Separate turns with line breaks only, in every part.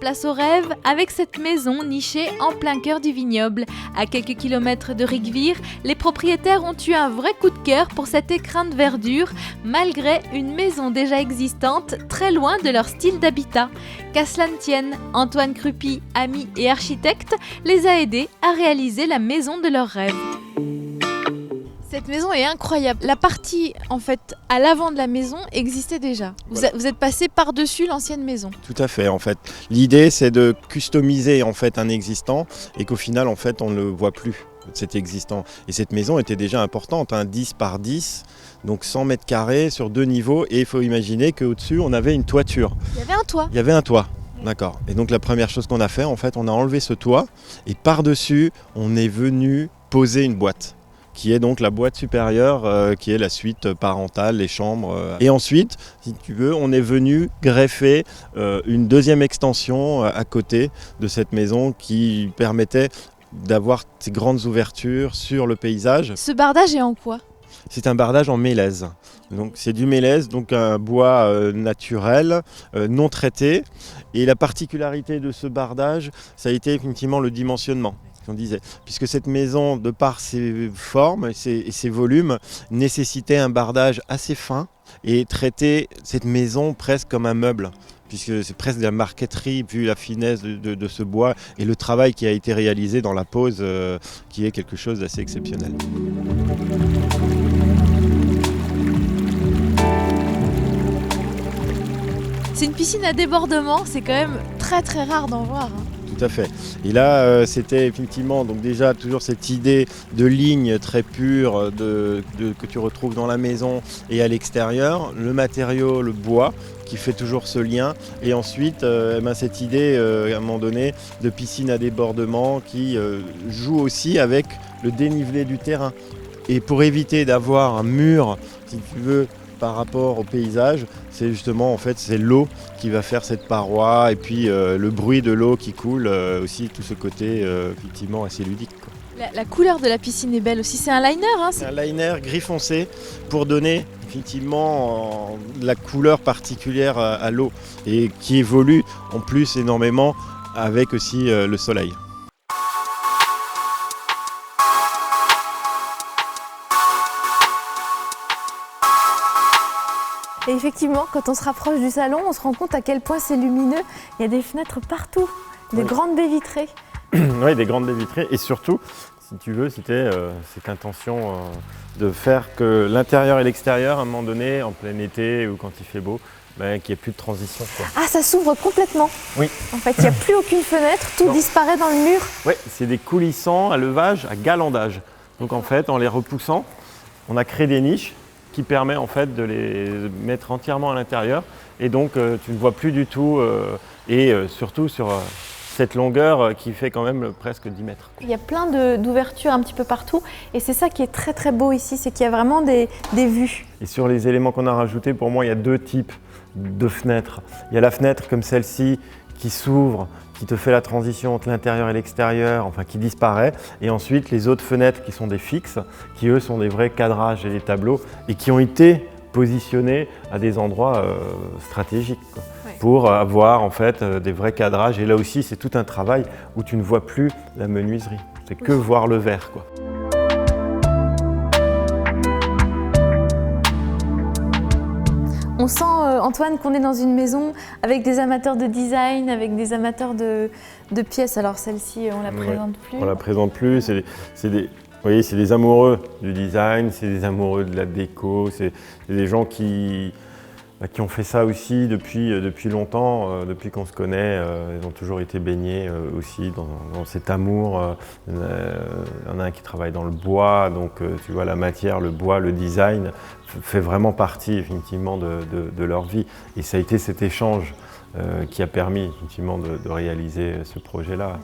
Place au rêve avec cette maison nichée en plein cœur du vignoble. À quelques kilomètres de Rigvire, les propriétaires ont eu un vrai coup de cœur pour cet écrin de verdure, malgré une maison déjà existante, très loin de leur style d'habitat. Qu'à cela ne tienne, Antoine Crupy, ami et architecte, les a aidés à réaliser la maison de leurs rêves. Cette maison est incroyable. La partie en fait à l'avant de la maison existait déjà.
Voilà.
Vous êtes passé par-dessus l'ancienne maison.
Tout à fait, en fait. L'idée, c'est de customiser en fait un existant et qu'au final, en fait, on ne le voit plus, cet existant. Et cette maison était déjà importante, 10 par 10, donc 100 mètres carrés sur 2 niveaux. Et il faut imaginer qu'au-dessus, on avait une toiture.
Il y avait un toit.
Il y avait un toit. D'accord. Et donc la première chose qu'on a fait, en fait, on a enlevé ce toit et par-dessus, on est venu poser une boîte, qui est donc la boîte supérieure, qui est la suite parentale, les chambres. Et ensuite, si tu veux, on est venu greffer une deuxième extension à côté de cette maison qui permettait d'avoir ces grandes ouvertures sur le paysage.
Ce bardage est en quoi ?
C'est un bardage en mélèze. Donc c'est du mélèze, donc un bois naturel, non traité. Et la particularité de ce bardage, ça a été effectivement le dimensionnement. On disait, puisque cette maison, de par ses formes et ses volumes, nécessitait un bardage assez fin et traitait cette maison presque comme un meuble, puisque c'est presque de la marqueterie vu la finesse de ce bois et le travail qui a été réalisé dans la pose, qui est quelque chose d'assez exceptionnel.
C'est une piscine à débordement, c'est quand même très très rare d'en voir.
Tout à fait. Et là, c'était effectivement donc déjà toujours cette idée de ligne très pure que tu retrouves dans la maison et à l'extérieur. Le matériau, le bois, qui fait toujours ce lien. Et ensuite, cette idée, à un moment donné, de piscine à débordement qui joue aussi avec le dénivelé du terrain. Et pour éviter d'avoir un mur, si tu veux, par rapport au paysage, c'est justement en fait c'est l'eau qui va faire cette paroi et puis le bruit de l'eau qui coule aussi, tout ce côté effectivement assez ludique, quoi.
La couleur de la piscine est belle aussi, c'est un liner
C'est un liner gris foncé pour donner effectivement la couleur particulière à l'eau et qui évolue en plus énormément avec aussi le soleil.
Et effectivement, quand on se rapproche du salon, on se rend compte à quel point c'est lumineux. Il y a des fenêtres partout, des grandes baies vitrées.
Oui, des grandes baies vitrées et surtout, si tu veux, c'était cette intention de faire que l'intérieur et l'extérieur, à un moment donné, en plein été ou quand il fait beau, qu'il n'y ait plus de transition, quoi.
Ah, ça s'ouvre complètement.
Oui.
En fait, il n'y a plus aucune fenêtre, tout disparaît dans le mur.
Oui, c'est des coulissants à levage, à galandage. Donc en fait, en les repoussant, on a créé des niches qui permet en fait de les mettre entièrement à l'intérieur et donc tu ne vois plus du tout surtout sur cette longueur qui fait quand même presque 10 mètres.
Il y a plein d'ouvertures un petit peu partout et c'est ça qui est très très beau ici, c'est qu'il y a vraiment des vues.
Et sur les éléments qu'on a rajoutés, pour moi il y a 2 types de fenêtres. Il y a la fenêtre comme celle-ci qui s'ouvre, qui te fait la transition entre l'intérieur et l'extérieur, enfin qui disparaît. Et ensuite, les autres fenêtres qui sont des fixes, qui eux sont des vrais cadrages et des tableaux et qui ont été positionnés à des endroits stratégiques, quoi, pour avoir en fait des vrais cadrages. Et là aussi, c'est tout un travail où tu ne vois plus la menuiserie. C'est que voir le verre, quoi.
On sent, Antoine, qu'on est dans une maison avec des amateurs de design, avec des amateurs de pièces. Alors celle-ci, on la présente plus.
On ne la présente plus. C'est des amoureux du design, c'est des amoureux de la déco, c'est des gens qui ont fait ça aussi depuis longtemps, depuis qu'on se connaît. Ils ont toujours été baignés aussi dans cet amour. Il y en a un qui travaille dans le bois, donc tu vois la matière, le bois, le design fait vraiment partie effectivement de leur vie. Et ça a été cet échange qui a permis effectivement de réaliser ce projet-là,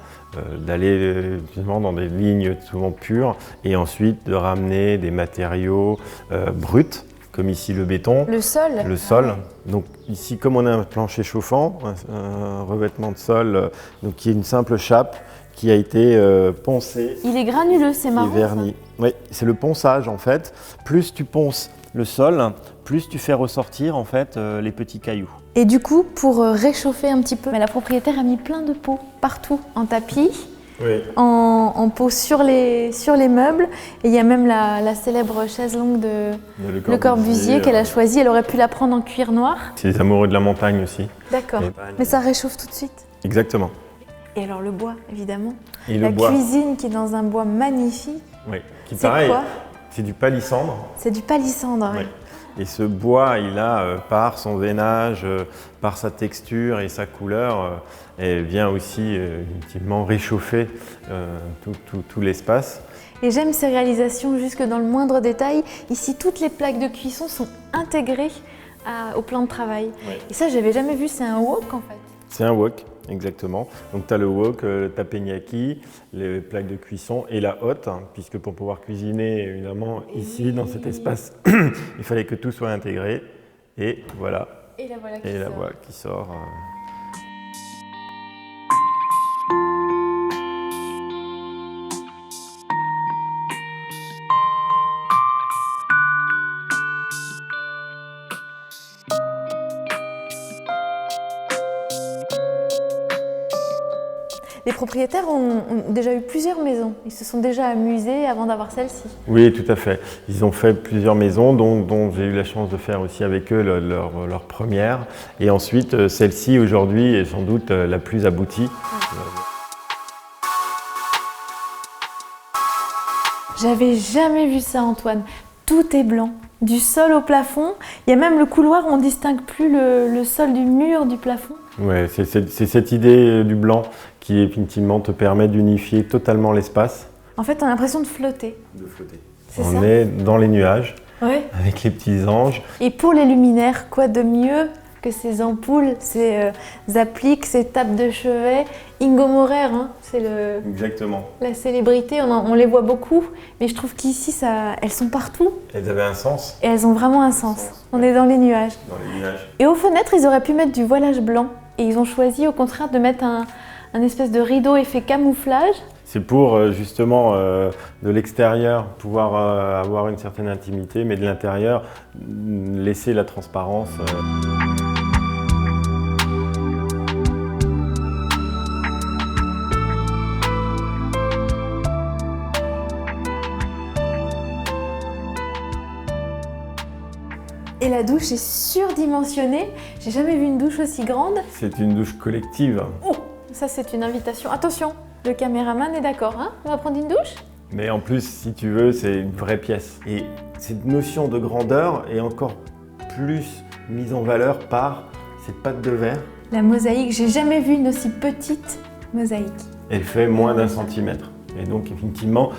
d'aller effectivement dans des lignes souvent pures et ensuite de ramener des matériaux bruts, comme ici le béton.
Le sol.
Le sol. Donc ici, comme on a un plancher chauffant, un revêtement de sol, donc qui est une simple chape qui a été poncée.
Il est granuleux, c'est marrant.
Et verni. Oui, c'est le ponçage en fait. Plus tu ponces le sol, plus tu fais ressortir en fait les petits cailloux.
Et du coup, pour réchauffer un petit peu, la propriétaire a mis plein de pots partout, en tapis,
Oui.
en pots sur les meubles. Et il y a même la célèbre chaise longue de Le Corbusier qu'elle a choisie. Elle aurait pu la prendre en cuir noir.
C'est les amoureux de la montagne aussi.
D'accord. Mais ça réchauffe tout de suite.
Exactement.
Et alors le bois, évidemment.
Et
La
le bois.
cuisine qui est dans un bois magnifique.
Oui. Qui
C'est
pareil,
quoi?
c'est du palissandre.
C'est du palissandre.
Oui. Et ce bois, il a, par son veinage, par sa texture et sa couleur, elle vient aussi intimement réchauffer tout l'espace.
Et j'aime ces réalisations jusque dans le moindre détail. Ici, toutes les plaques de cuisson sont intégrées au plan de travail.
Oui.
Et ça, j'avais jamais vu, c'est un wok en fait.
C'est un wok, exactement. Donc tu as le wok, le teppanyaki, les plaques de cuisson et la hotte, hein, puisque pour pouvoir cuisiner, évidemment, ici, dans cet espace, il fallait que tout soit intégré. Et voilà.
Et la voilà qui
Et la
sort.
voilà qui sort.
Les propriétaires ont déjà eu plusieurs maisons. Ils se sont déjà amusés avant d'avoir celle-ci.
Oui, tout à fait. Ils ont fait plusieurs maisons, dont j'ai eu la chance de faire aussi avec eux leur première. Et ensuite, celle-ci, aujourd'hui, est sans doute la plus aboutie.
J'avais jamais vu ça, Antoine. Tout est blanc, du sol au plafond. Il y a même le couloir où on ne distingue plus le sol du mur du plafond.
Ouais, c'est cette idée du blanc qui effectivement te permet d'unifier totalement l'espace.
En fait, on a l'impression de flotter.
De flotter.
C'est
On
ça.
est dans les nuages,
Ouais.
avec les petits anges.
Et pour les luminaires, quoi de mieux que ces ampoules, ces appliques, ces tables de chevet. Ingo Maurer, hein, c'est
Exactement.
la célébrité, on les voit beaucoup, mais je trouve qu'ici, elles sont partout
Elles avaient un sens
et elles ont vraiment un sens. On est dans les nuages.
dans les nuages.
Et aux fenêtres, ils auraient pu mettre du voilage blanc et ils ont choisi au contraire de mettre un espèce de rideau effet camouflage.
C'est pour justement de l'extérieur pouvoir avoir une certaine intimité, mais de l'intérieur laisser la transparence.
Et la douche est surdimensionnée. J'ai jamais vu une douche aussi grande.
C'est une douche collective.
Oh, ça c'est une invitation. Attention, le caméraman est d'accord, hein? On va prendre une douche?
Mais en plus, si tu veux, c'est une vraie pièce. Et cette notion de grandeur est encore plus mise en valeur par cette pâte de verre.
La mosaïque, j'ai jamais vu une aussi petite mosaïque.
Elle fait moins d'1 centimètre. Et donc, effectivement,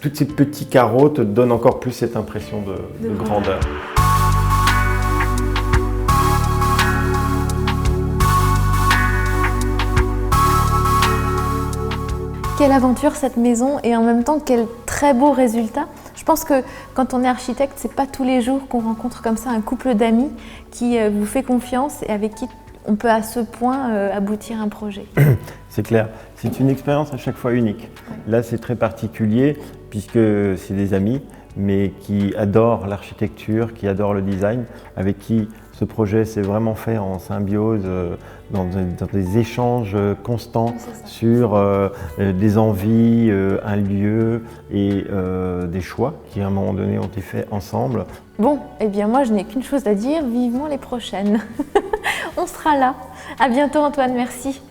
tous ces petits carreaux te donnent encore plus cette impression de grandeur.
Quelle aventure cette maison et en même temps quel très beau résultat. Je pense que quand on est architecte, c'est pas tous les jours qu'on rencontre comme ça un couple d'amis qui vous fait confiance et avec qui on peut à ce point aboutir un projet.
C'est clair, c'est une expérience à chaque fois unique. Là, c'est très particulier puisque c'est des amis, mais qui adorent l'architecture, qui adorent le design, avec qui ce projet s'est vraiment fait en symbiose, dans des échanges constants sur des envies, un lieu et des choix qui à un moment donné ont été faits ensemble.
Bon, eh bien moi je n'ai qu'une chose à dire, vivement les prochaines. On sera là. À bientôt Antoine, merci.